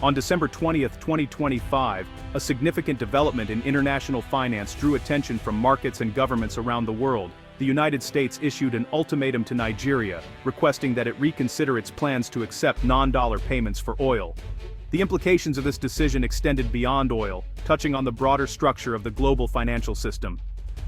On December 20, 2025, a significant development in international finance drew attention from markets and governments around the world. The United States issued an ultimatum to Nigeria, requesting that it reconsider its plans to accept non-dollar payments for oil. The implications of this decision extended beyond oil, touching on the broader structure of the global financial system.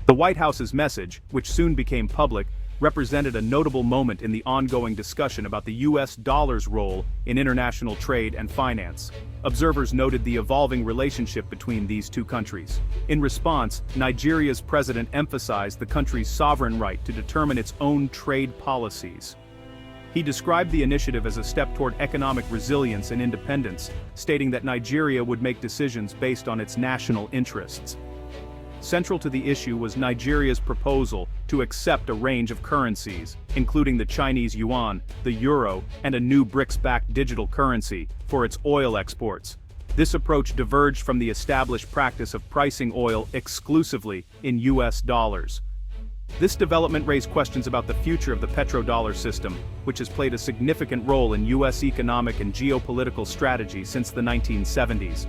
The White House's message, which soon became public, represented a notable moment in the ongoing discussion about the U.S. dollar's role in international trade and finance. Observers noted the evolving relationship between these two countries. In response, Nigeria's president emphasized the country's sovereign right to determine its own trade policies. He described the initiative as a step toward economic resilience and independence, stating that Nigeria would make decisions based on its national interests. Central to the issue was Nigeria's proposal to accept a range of currencies, including the Chinese yuan, the euro, and a new BRICS-backed digital currency, for its oil exports. This approach diverged from the established practice of pricing oil exclusively in US dollars. This development raised questions about the future of the petrodollar system, which has played a significant role in US economic and geopolitical strategy since the 1970s.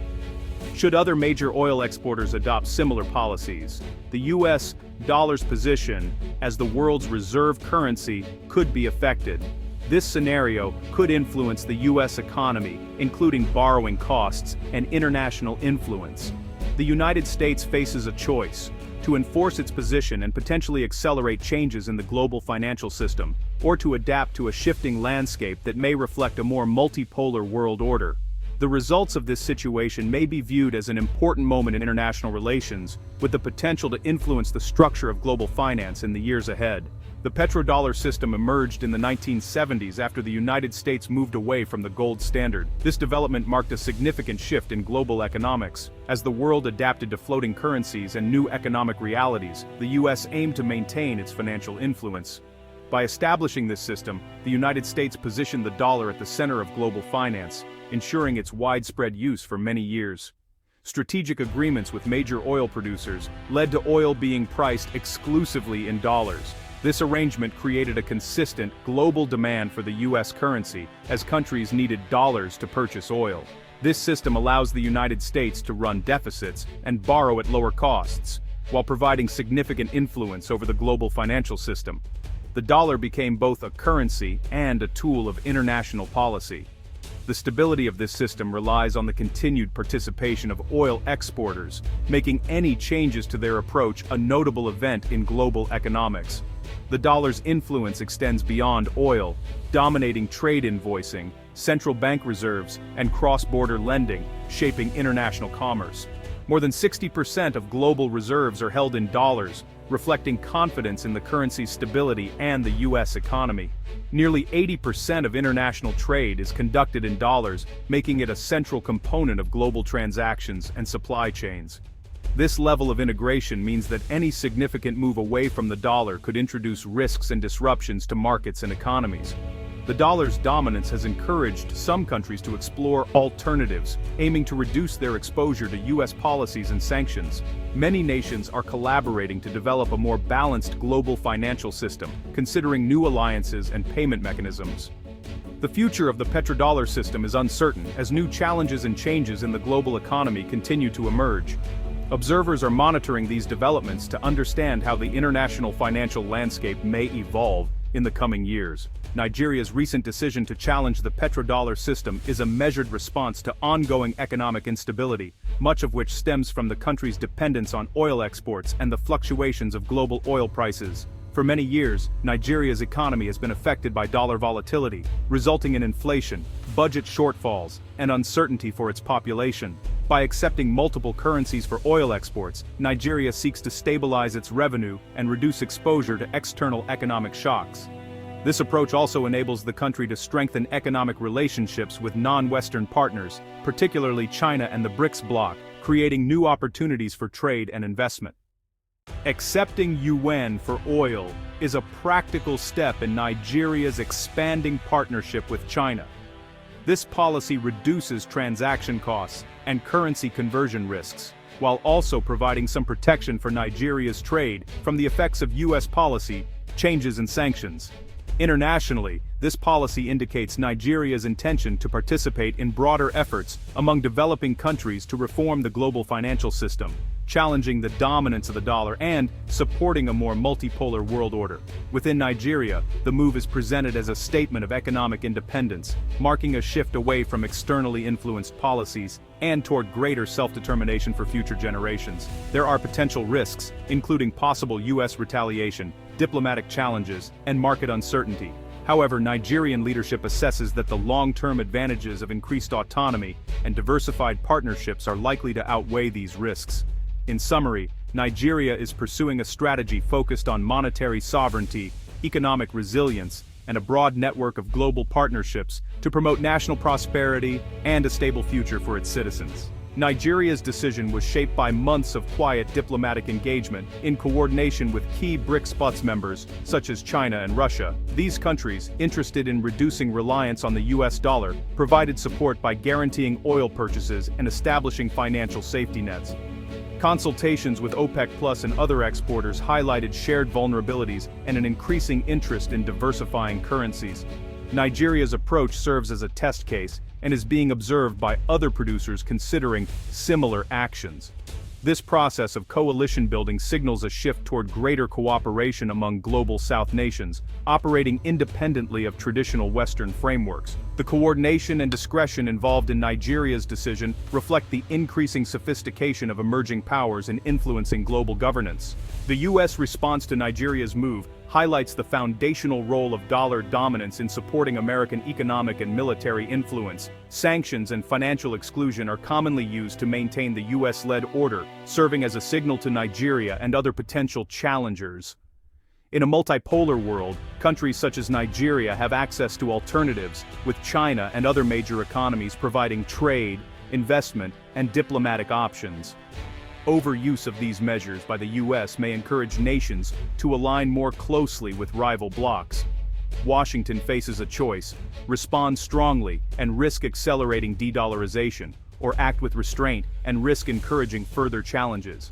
Should other major oil exporters adopt similar policies, the US dollar's position as the world's reserve currency could be affected. This scenario could influence the US economy, including borrowing costs and international influence. The United States faces a choice: to enforce its position and potentially accelerate changes in the global financial system, or to adapt to a shifting landscape that may reflect a more multipolar world order. The results of this situation may be viewed as an important moment in international relations, with the potential to influence the structure of global finance in the years ahead. The petrodollar system emerged in the 1970s after the United States moved away from the gold standard. This development marked a significant shift in global economics. As the world adapted to floating currencies and new economic realities, the US aimed to maintain its financial influence. By establishing this system, the United States positioned the dollar at the center of global finance, ensuring its widespread use for many years. Strategic agreements with major oil producers led to oil being priced exclusively in dollars. This arrangement created a consistent, global demand for the US currency, as countries needed dollars to purchase oil. This system allows the United States to run deficits and borrow at lower costs, while providing significant influence over the global financial system. The dollar became both a currency and a tool of international policy. The stability of this system relies on the continued participation of oil exporters, making any changes to their approach a notable event in global economics. The dollar's influence extends beyond oil, dominating trade invoicing, central bank reserves, and cross-border lending, shaping international commerce. More than 60% of global reserves are held in dollars, reflecting confidence in the currency's stability and the US economy. Nearly 80% of international trade is conducted in dollars, making it a central component of global transactions and supply chains. This level of integration means that any significant move away from the dollar could introduce risks and disruptions to markets and economies. The dollar's dominance has encouraged some countries to explore alternatives, aiming to reduce their exposure to US policies and sanctions. Many nations are collaborating to develop a more balanced global financial system, considering new alliances and payment mechanisms. The future of the petrodollar system is uncertain as new challenges and changes in the global economy continue to emerge. Observers are monitoring these developments to understand how the international financial landscape may evolve in the coming years. Nigeria's recent decision to challenge the petrodollar system is a measured response to ongoing economic instability, much of which stems from the country's dependence on oil exports and the fluctuations of global oil prices. For many years, Nigeria's economy has been affected by dollar volatility, resulting in inflation, budget shortfalls, and uncertainty for its population. By accepting multiple currencies for oil exports, Nigeria seeks to stabilize its revenue and reduce exposure to external economic shocks. This approach also enables the country to strengthen economic relationships with non-Western partners, particularly China and the BRICS bloc, creating new opportunities for trade and investment. Accepting yuan for oil is a practical step in Nigeria's expanding partnership with China. This policy reduces transaction costs and currency conversion risks, while also providing some protection for Nigeria's trade from the effects of US policy changes and sanctions. Internationally, this policy indicates Nigeria's intention to participate in broader efforts among developing countries to reform the global financial system, challenging the dominance of the dollar and supporting a more multipolar world order. Within Nigeria, the move is presented as a statement of economic independence, marking a shift away from externally influenced policies and toward greater self-determination for future generations. There are potential risks, including possible U.S. retaliation, diplomatic challenges, and market uncertainty. However, Nigerian leadership assesses that the long-term advantages of increased autonomy and diversified partnerships are likely to outweigh these risks. In summary, Nigeria is pursuing a strategy focused on monetary sovereignty, economic resilience, and a broad network of global partnerships to promote national prosperity and a stable future for its citizens. Nigeria's decision was shaped by months of quiet diplomatic engagement in coordination with key BRICS members, such as China and Russia. These countries, interested in reducing reliance on the US dollar, provided support by guaranteeing oil purchases and establishing financial safety nets. Consultations with OPEC+ and other exporters highlighted shared vulnerabilities and an increasing interest in diversifying currencies. Nigeria's approach serves as a test case and is being observed by other producers considering similar actions. This process of coalition building signals a shift toward greater cooperation among global South nations, operating independently of traditional Western frameworks. The coordination and discretion involved in Nigeria's decision reflect the increasing sophistication of emerging powers in influencing global governance. The U.S. response to Nigeria's move highlights the foundational role of dollar dominance in supporting American economic and military influence. Sanctions and financial exclusion are commonly used to maintain the US-led order, serving as a signal to Nigeria and other potential challengers. In a multipolar world, countries such as Nigeria have access to alternatives, with China and other major economies providing trade, investment, and diplomatic options. Overuse of these measures by the US may encourage nations to align more closely with rival blocs. Washington faces a choice: respond strongly and risk accelerating de-dollarization, or act with restraint and risk encouraging further challenges.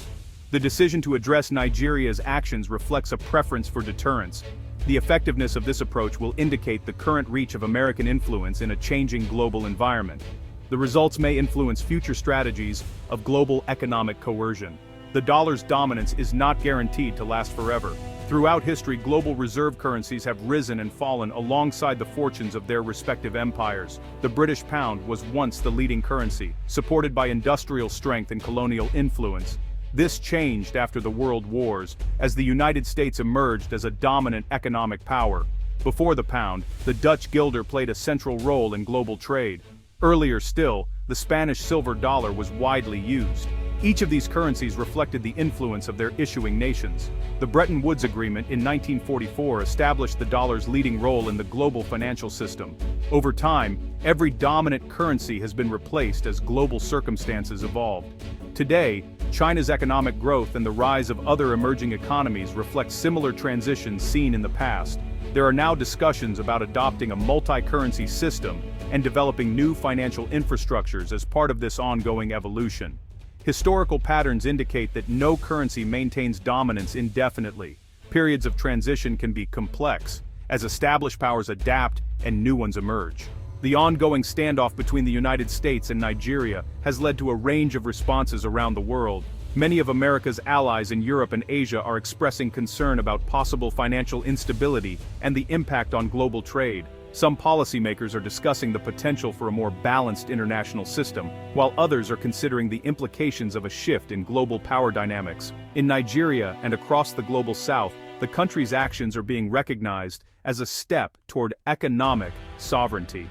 The decision to address Nigeria's actions reflects a preference for deterrence. The effectiveness of this approach will indicate the current reach of American influence in a changing global environment. The results may influence future strategies of global economic coercion. The dollar's dominance is not guaranteed to last forever. Throughout history, global reserve currencies have risen and fallen alongside the fortunes of their respective empires. The British pound was once the leading currency, supported by industrial strength and colonial influence. This changed after the World Wars, as the United States emerged as a dominant economic power. Before the pound, the Dutch guilder played a central role in global trade. Earlier still, the Spanish silver dollar was widely used. Each of these currencies reflected the influence of their issuing nations. The Bretton Woods Agreement in 1944 established the dollar's leading role in the global financial system. Over time, every dominant currency has been replaced as global circumstances evolved. Today, China's economic growth and the rise of other emerging economies reflect similar transitions seen in the past. There are now discussions about adopting a multi-currency system and developing new financial infrastructures as part of this ongoing evolution. Historical patterns indicate that no currency maintains dominance indefinitely. Periods of transition can be complex, as established powers adapt and new ones emerge. The ongoing standoff between the United States and Nigeria has led to a range of responses around the world. Many of America's allies in Europe and Asia are expressing concern about possible financial instability and the impact on global trade. Some policymakers are discussing the potential for a more balanced international system, while others are considering the implications of a shift in global power dynamics. In Nigeria and across the global South, the country's actions are being recognized as a step toward economic sovereignty.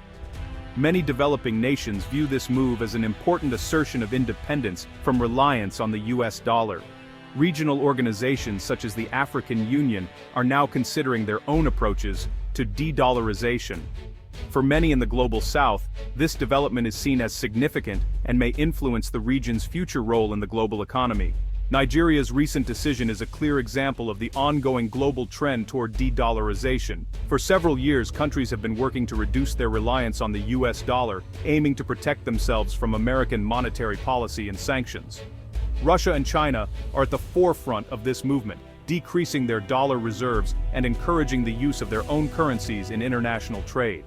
Many developing nations view this move as an important assertion of independence from reliance on the US dollar. Regional organizations such as the African Union are now considering their own approaches to de-dollarization. For many in the global South, this development is seen as significant and may influence the region's future role in the global economy. Nigeria's recent decision is a clear example of the ongoing global trend toward de-dollarization. For several years, countries have been working to reduce their reliance on the US dollar, aiming to protect themselves from American monetary policy and sanctions. Russia and China are at the forefront of this movement, decreasing their dollar reserves and encouraging the use of their own currencies in international trade.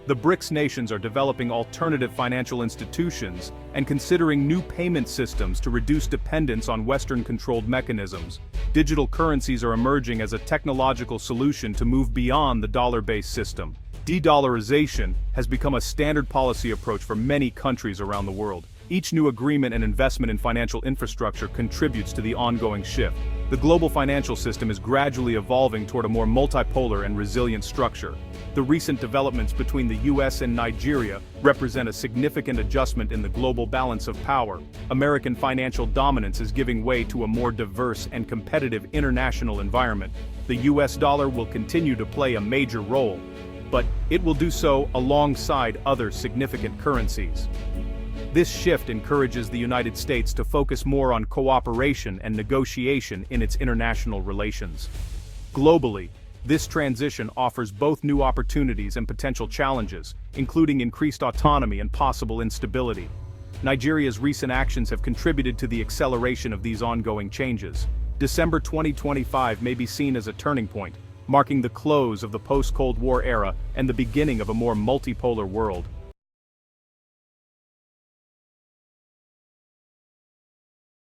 The BRICS nations are developing alternative financial institutions and considering new payment systems to reduce dependence on Western-controlled mechanisms. Digital currencies are emerging as a technological solution to move beyond the dollar-based system. De-dollarization has become a standard policy approach for many countries around the world. Each new agreement and investment in financial infrastructure contributes to the ongoing shift. The global financial system is gradually evolving toward a more multipolar and resilient structure. The recent developments between the US and Nigeria represent a significant adjustment in the global balance of power. American financial dominance is giving way to a more diverse and competitive international environment. The US dollar will continue to play a major role, but it will do so alongside other significant currencies. This shift encourages the United States to focus more on cooperation and negotiation in its international relations. Globally, this transition offers both new opportunities and potential challenges, including increased autonomy and possible instability. Nigeria's recent actions have contributed to the acceleration of these ongoing changes. December 2025 may be seen as a turning point, marking the close of the post-Cold War era and the beginning of a more multipolar world.